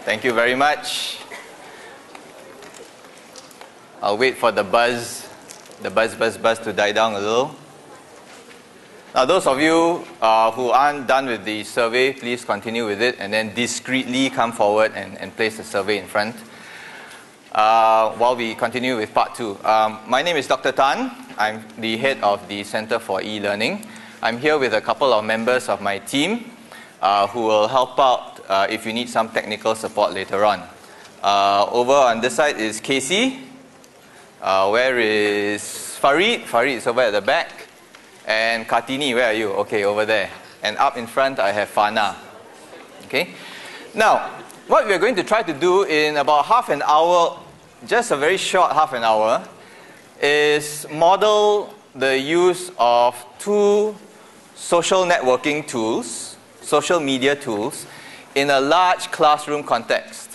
Thank you very much. I'll wait for the buzz to die down a little. Now, those of you who aren't done with the survey, please continue with it and then discreetly come forward and place the survey in front while we continue with part 2. My name is Dr. Tan. I'm the head of the Center for E-Learning. I'm here with a couple of members of my team who will help out if you need some technical support later on. Over on this side is Casey. Where is Farid? Farid is over at the back. And Kartini, where are you? Okay, over there. And up in front, I have Fana. Okay. Now, what we're going to try to do in about half an hour, just a very short half an hour, is model the use of two social networking tools, social media tools, in a large classroom context.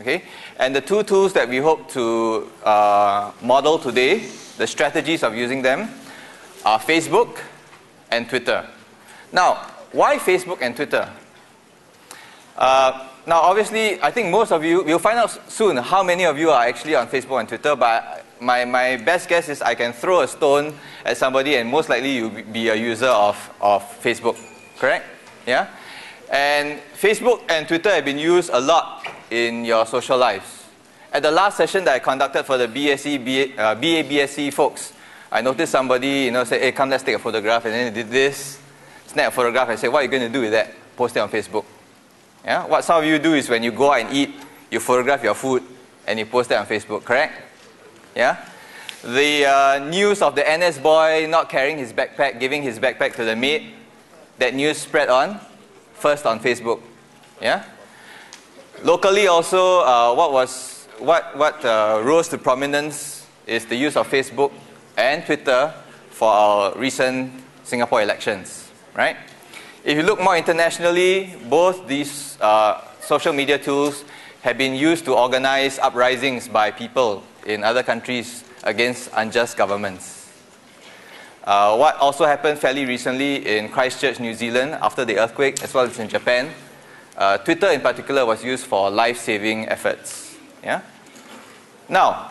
Okay. And the two tools that we hope to model today, the strategies of using them, are Facebook and Twitter. Now, why Facebook and Twitter? Now, obviously, I think most of you, we'll find out soon how many of you are actually on Facebook and Twitter, but my best guess is I can throw a stone at somebody and most likely you'll be a user of Facebook, correct? Yeah? And Facebook and Twitter have been used a lot in your social lives. At the last session that I conducted for the BA-BSc folks, I noticed somebody, say, hey, come, let's take a photograph, and then they did this, snap a photograph, and say, what are you going to do with that? Post it on Facebook. Yeah? What some of you do is when you go out and eat, you photograph your food, and you post it on Facebook, correct? Yeah? The news of the NS boy not carrying his backpack, giving his backpack to the maid, that news spread on, first on Facebook. Yeah? Locally also, what rose to prominence is the use of Facebook and Twitter for our recent Singapore elections, right? If you look more internationally, both these social media tools have been used to organize uprisings by people in other countries against unjust governments. What also happened fairly recently in Christchurch, New Zealand, after the earthquake, as well as in Japan, Twitter in particular was used for life-saving efforts. Yeah? Now,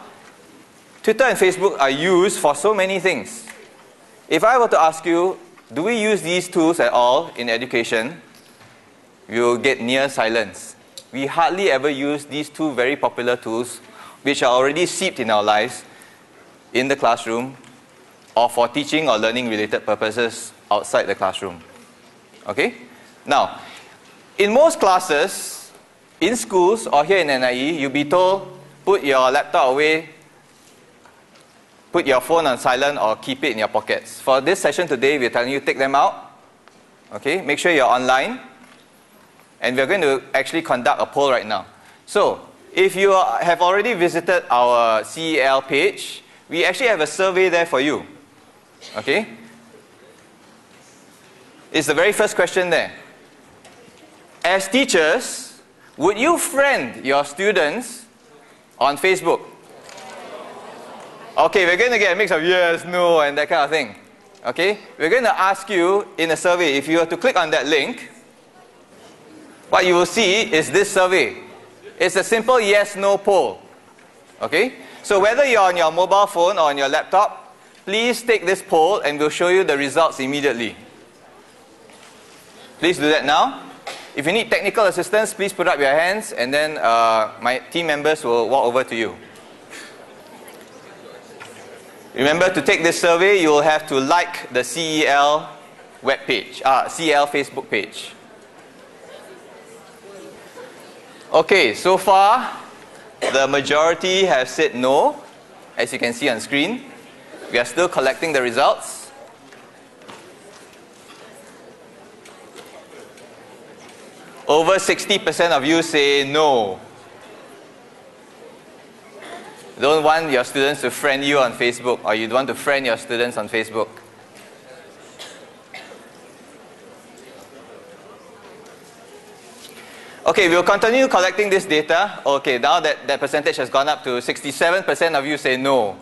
Twitter and Facebook are used for so many things. If I were to ask you, do we use these tools at all in education? You will get near silence. We hardly ever use these two very popular tools, which are already seeped in our lives, in the classroom, or for teaching or learning related purposes outside the classroom. Okay? Now, in most classes, in schools or here in NIE, you'll be told, put your laptop away, put your phone on silent or keep it in your pockets. For this session today, we're telling you take them out. Okay, make sure you're online. And we're going to actually conduct a poll right now. So, if you have already visited our CEL page, we actually have a survey there for you. Okay? It's the very first question there. As teachers, would you friend your students on Facebook? Okay, we're going to get a mix of yes, no, and that kind of thing. Okay? We're going to ask you in a survey, if you were to click on that link, what you will see is this survey. It's a simple yes-no poll. Okay? So whether you're on your mobile phone or on your laptop, please take this poll and we'll show you the results immediately. Please do that now. If you need technical assistance, please put up your hands and then my team members will walk over to you. Remember, to take this survey, you will have to like the CEL webpage, CEL Facebook page. Okay, so far, the majority have said no, as you can see on screen. We are still collecting the results. Over 60% of you say no. Don't want your students to friend you on Facebook, or you don't want to friend your students on Facebook. Okay, we'll continue collecting this data. Okay, now that percentage has gone up to 67% of you say no.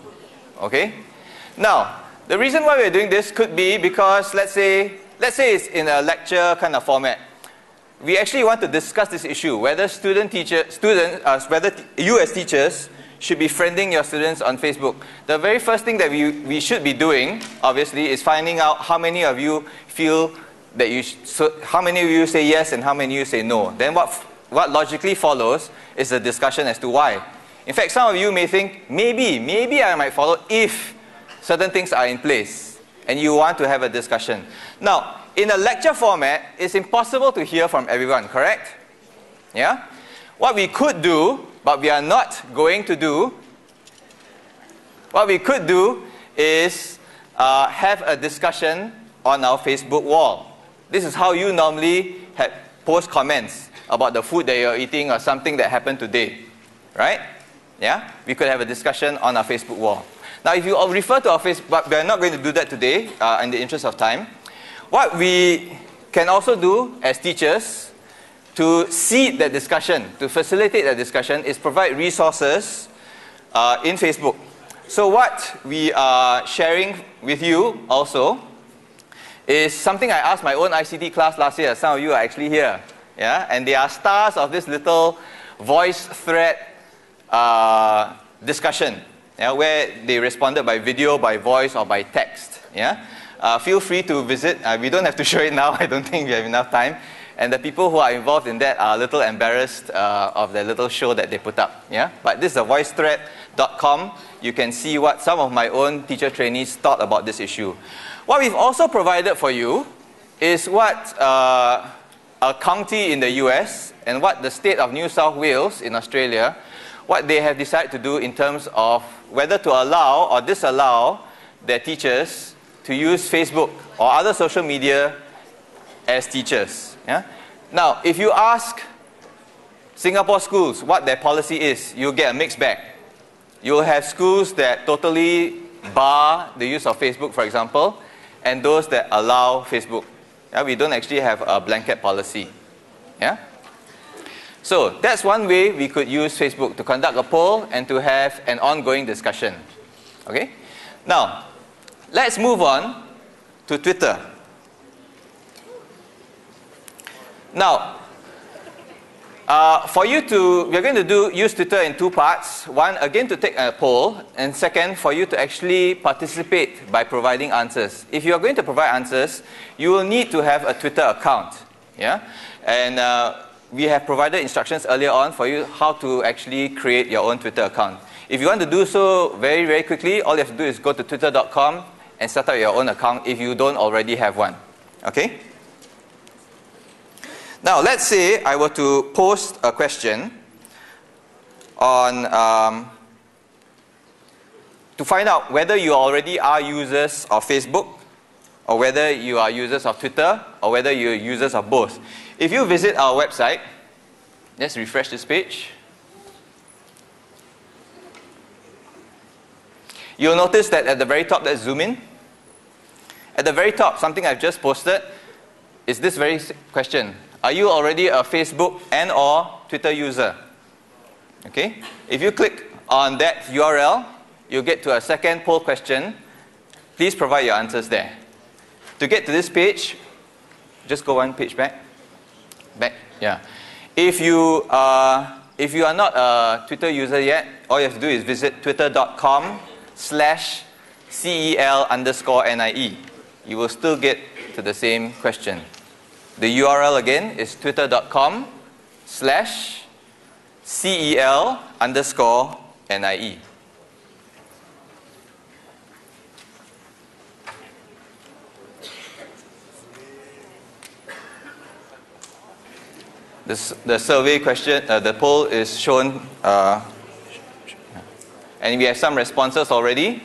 Okay? Now, the reason why we're doing this could be because, let's say it's in a lecture kind of format. we actually want to discuss this issue, whether whether you as teachers should be friending your students on Facebook. The very first thing that we should be doing, obviously, is finding out how many of you feel that how many of you say yes and how many of you say no. Then what logically follows is a discussion as to why. In fact, some of you may think, maybe I might follow if certain things are in place, and you want to have a discussion. Now, in a lecture format, it's impossible to hear from everyone, correct? Yeah? What we could do, but we are not going to do, what we could do is have a discussion on our Facebook wall. This is how you normally post comments about the food that you're eating or something that happened today, right? Yeah? We could have a discussion on our Facebook wall. Now, if you refer to our Facebook, but we're not going to do that today in the interest of time. What we can also do as teachers to seed that discussion, to facilitate that discussion, is provide resources in Facebook. So what we are sharing with you also is something I asked my own ICT class last year. Some of you are actually here. Yeah? And they are stars of this little voice thread discussion, yeah, where they responded by video, by voice, or by text. Yeah? Feel free to visit. We don't have to show it now. I don't think we have enough time. And the people who are involved in that are a little embarrassed of the little show that they put up. Yeah? But this is voicethread.com. You can see what some of my own teacher trainees thought about this issue. What we've also provided for you is what a county in the US and what the state of New South Wales in Australia, what they have decided to do in terms of whether to allow or disallow their teachers to use Facebook or other social media as teachers. Yeah? Now, if you ask Singapore schools what their policy is, you'll get a mixed bag. You'll have schools that totally bar the use of Facebook, for example, and those that allow Facebook. Yeah? We don't actually have a blanket policy. Yeah? So that's one way we could use Facebook to conduct a poll and to have an ongoing discussion. Okay? Now, let's move on to Twitter. Now, we're going to use Twitter in two parts. One, again, to take a poll, and second, for you to actually participate by providing answers. If you are going to provide answers, you will need to have a Twitter account. Yeah? And we have provided instructions earlier on for you how to actually create your own Twitter account. If you want to do so very, very quickly, all you have to do is go to twitter.com and set up your own account if you don't already have one. Okay? Now, let's say I were to post a question on to find out whether you already are users of Facebook, or whether you are users of Twitter, or whether you're users of both. If you visit our website, let's refresh this page. You'll notice that at the very top, let's zoom in. At the very top, something I've just posted is this very question. Are you already a Facebook and or Twitter user? Okay? If you click on that URL, you'll get to a second poll question. Please provide your answers there. To get to this page, just go one page back. Yeah. If you are not a Twitter user yet, all you have to do is visit twitter.com/CEL_NIE. You will still get to the same question. The URL again is twitter.com/CEL_NIE. The survey question, the poll is shown, and we have some responses already.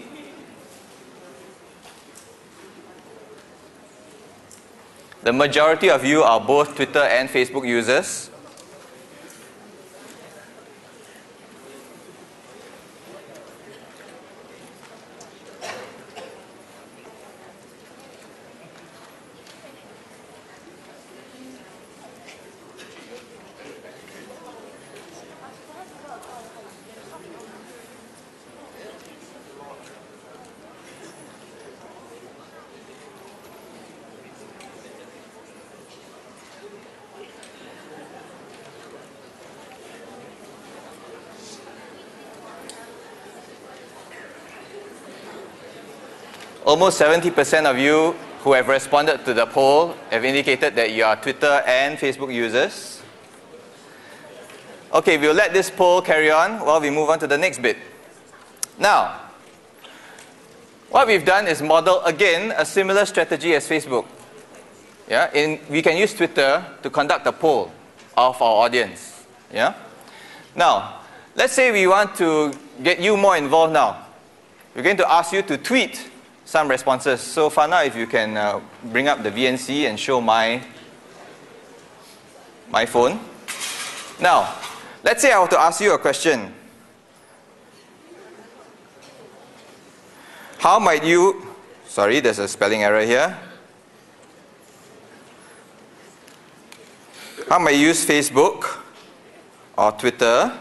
The majority of you are both Twitter and Facebook users. Almost 70% of you who have responded to the poll have indicated that you are Twitter and Facebook users. Okay, we'll let this poll carry on while we move on to the next bit. Now, what we've done is model, again, a similar strategy as Facebook. Yeah? We can use Twitter to conduct a poll of our audience. Yeah? Now, let's say we want to get you more involved now. We're going to ask you to tweet some responses. So Fana, if you can bring up the VNC and show my phone. Now, let's say I were to ask you a question. How might you, sorry, there's a spelling error here. How might you use Facebook or Twitter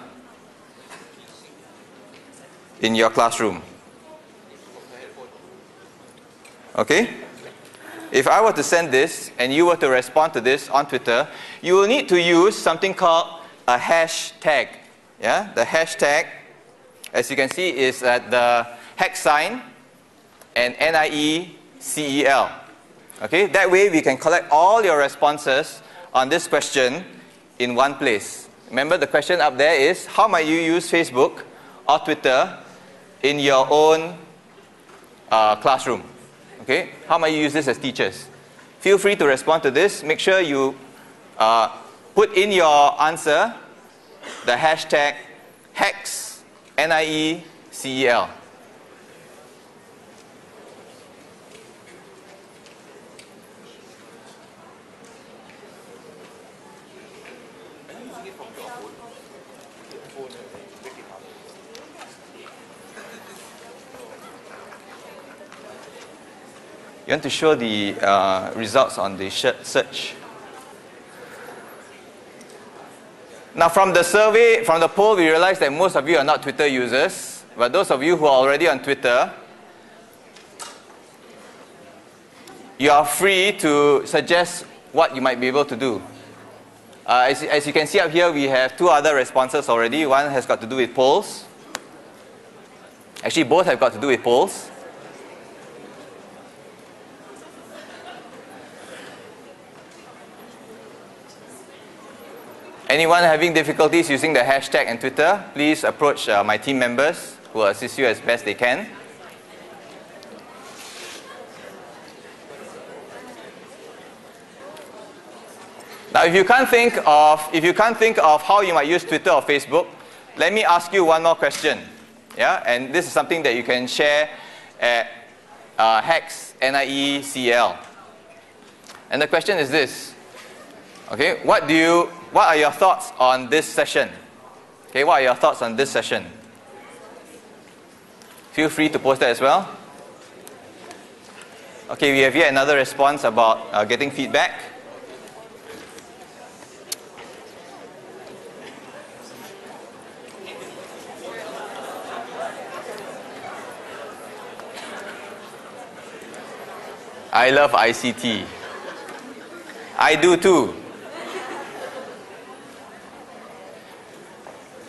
in your classroom? Okay? If I were to send this and you were to respond to this on Twitter, you will need to use something called a hashtag. Yeah? The hashtag, as you can see, is at the hex sign and NIECEL. Okay? That way we can collect all your responses on this question in one place. Remember, the question up there is, how might you use Facebook or Twitter in your own classroom? Okay? How might you use this as teachers? Feel free to respond to this. Make sure you put in your answer the hashtag hex NIECEL. You want to show the results on the search. Now from the survey, from the poll, we realized that most of you are not Twitter users. But those of you who are already on Twitter, you are free to suggest what you might be able to do. As you can see up here, we have two other responses already. One has got to do with polls. Actually, both have got to do with polls. Anyone having difficulties using the hashtag and Twitter, please approach my team members who will assist you as best they can. Now, if you can't think of how you might use Twitter or Facebook, let me ask you one more question. Yeah, and this is something that you can share at hex NIECEL. And the question is this. Okay, what are your thoughts on this session? Okay, what are your thoughts on this session? Feel free to post that as well. Okay, we have yet another response about getting feedback. I love ICT. I do too.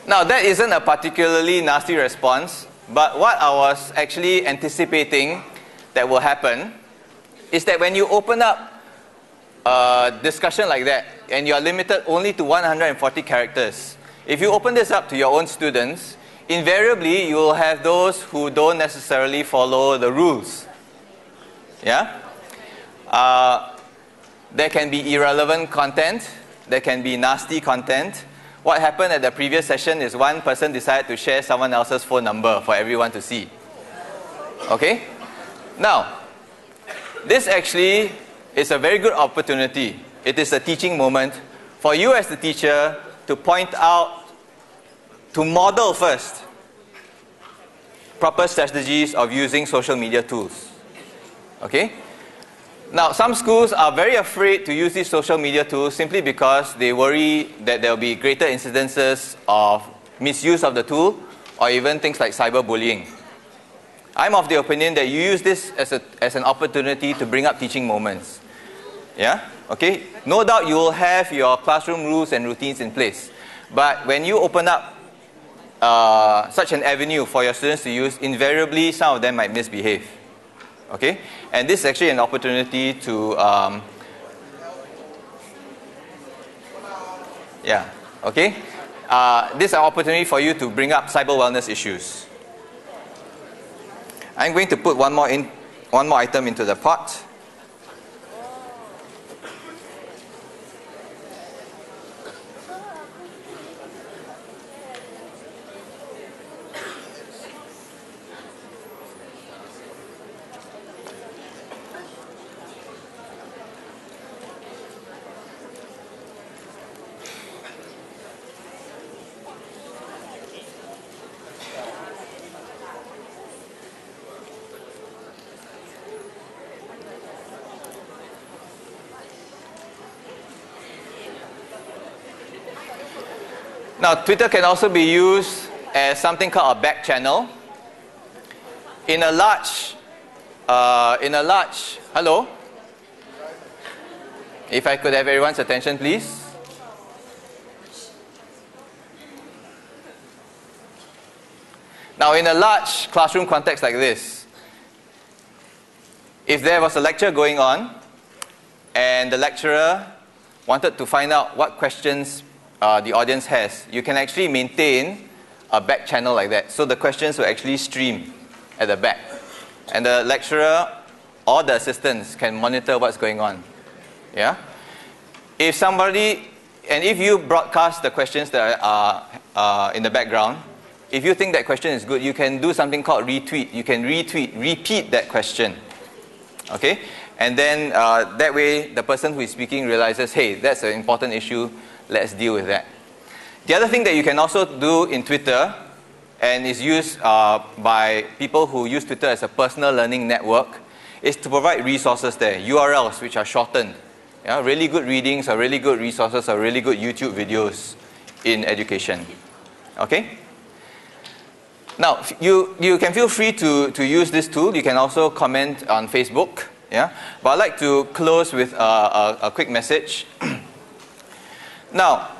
Now, that isn't a particularly nasty response, but what I was actually anticipating that will happen is that when you open up a discussion like that, and you are limited only to 140 characters, if you open this up to your own students, invariably you will have those who don't necessarily follow the rules. Yeah? There can be irrelevant content, there can be nasty content. What happened at the previous session is one person decided to share someone else's phone number for everyone to see. Okay? Now, this actually is a very good opportunity. It is a teaching moment for you as the teacher to point out, to model first proper strategies of using social media tools. Okay? Now, some schools are very afraid to use these social media tools simply because they worry that there will be greater incidences of misuse of the tool or even things like cyberbullying. I'm of the opinion that you use this as an opportunity to bring up teaching moments. Yeah? Okay? No doubt you will have your classroom rules and routines in place. But when you open up such an avenue for your students to use, invariably some of them might misbehave. Okay? And this is actually an opportunity to, okay? This is an opportunity for you to bring up cyber wellness issues. I'm going to put one more item into the pot. Now, Twitter can also be used as something called a back channel. In a large, hello? If I could have everyone's attention, please. Now, in a large classroom context like this, if there was a lecture going on and the lecturer wanted to find out what questions the audience has, you can actually maintain a back channel like that. So the questions will actually stream at the back. And the lecturer or the assistants can monitor what's going on. Yeah? If you broadcast the questions that are in the background, if you think that question is good, you can do something called retweet. You can repeat that question. Okay? And then that way the person who is speaking realizes, hey, that's an important issue. Let's deal with that. The other thing that you can also do in Twitter, and is used by people who use Twitter as a personal learning network, is to provide resources there, URLs which are shortened. Yeah, really good readings or really good resources or really good YouTube videos in education. Okay? Now, you can feel free to use this tool. You can also comment on Facebook. Yeah? But I'd like to close with a quick message. Now,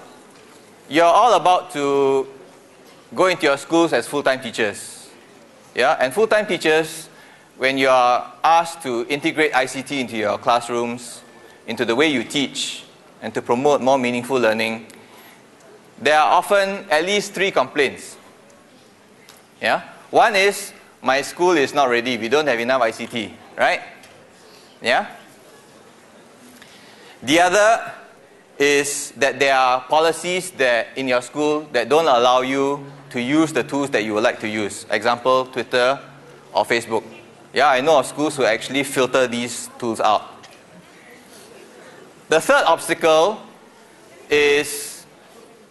you're all about to go into your schools as full-time teachers. Yeah? And full-time teachers, when you are asked to integrate ICT into your classrooms, into the way you teach, and to promote more meaningful learning, there are often at least 3 complaints. Yeah? One is, my school is not ready, we don't have enough ICT, right? Yeah? The other is that there are policies that in your school that don't allow you to use the tools that you would like to use. Example, Twitter or Facebook. Yeah, I know of schools who actually filter these tools out. The third obstacle is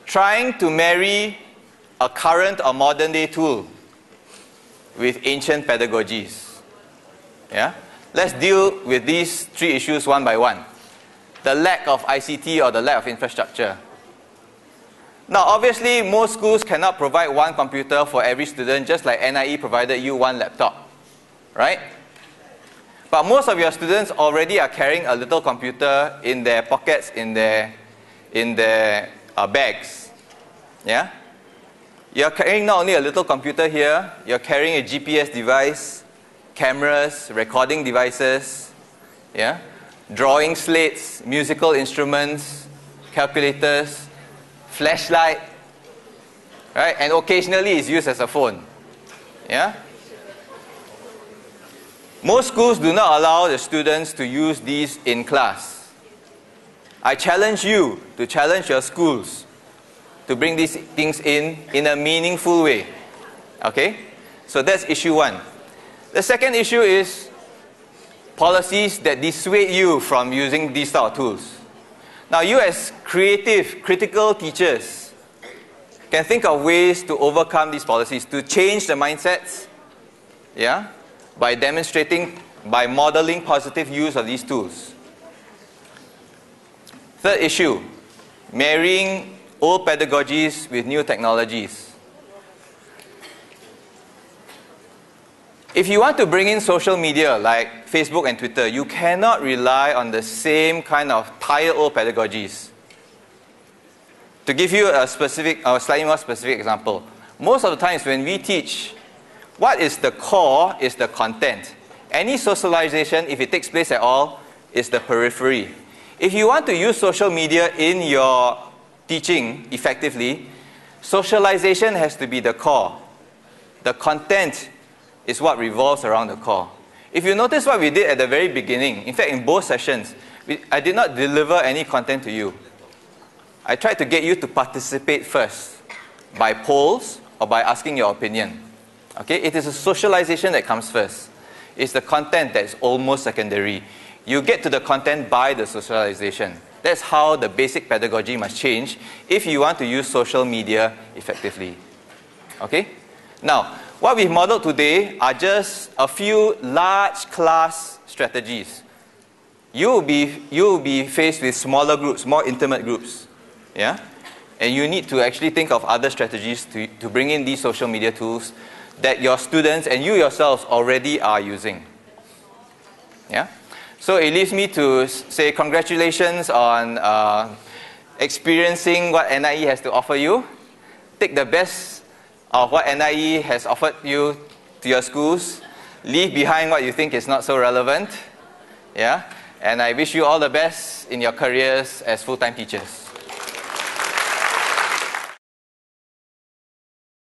trying to marry a current or modern day tool with ancient pedagogies. Yeah? Let's deal with these 3 issues one by one. The lack of ICT or the lack of infrastructure. Now, obviously, most schools cannot provide 1 computer for every student, just like NIE provided you 1 laptop, right? But most of your students already are carrying a little computer in their pockets, in their bags. Yeah? You're carrying not only a little computer here, you're carrying a GPS device, cameras, recording devices, yeah? Drawing slates, musical instruments, calculators, flashlight, right? And occasionally it's used as a phone. Yeah? Most schools do not allow the students to use these in class. I challenge you to challenge your schools to bring these things in a meaningful way. Okay? So that's issue 1. The second issue is policies that dissuade you from using these type of tools. Now, you as creative, critical teachers can think of ways to overcome these policies, to change the mindsets, yeah, by demonstrating, by modeling positive use of these tools. Third issue, marrying old pedagogies with new technologies. If you want to bring in social media like Facebook and Twitter, you cannot rely on the same kind of tired old pedagogies. To give you a slightly more specific example, most of the times when we teach, what is the core is the content. Any socialization, if it takes place at all, is the periphery. If you want to use social media in your teaching effectively, socialization has to be the core. The content is what revolves around the core. If you notice what we did at the very beginning, in fact, in both sessions, I did not deliver any content to you. I tried to get you to participate first by polls or by asking your opinion. Okay? It is a socialization that comes first. It's the content that's almost secondary. You get to the content by the socialization. That's how the basic pedagogy must change if you want to use social media effectively. Okay? Now, what we've modeled today are just a few large class strategies. You will be faced with smaller groups, more intimate groups. Yeah? And you need to actually think of other strategies to bring in these social media tools that your students and you yourselves already are using. Yeah? So it leaves me to say congratulations on experiencing what NIE has to offer you. Take the best of what NIE has offered you to your schools. Leave behind what you think is not so relevant. Yeah? And I wish you all the best in your careers as full-time teachers.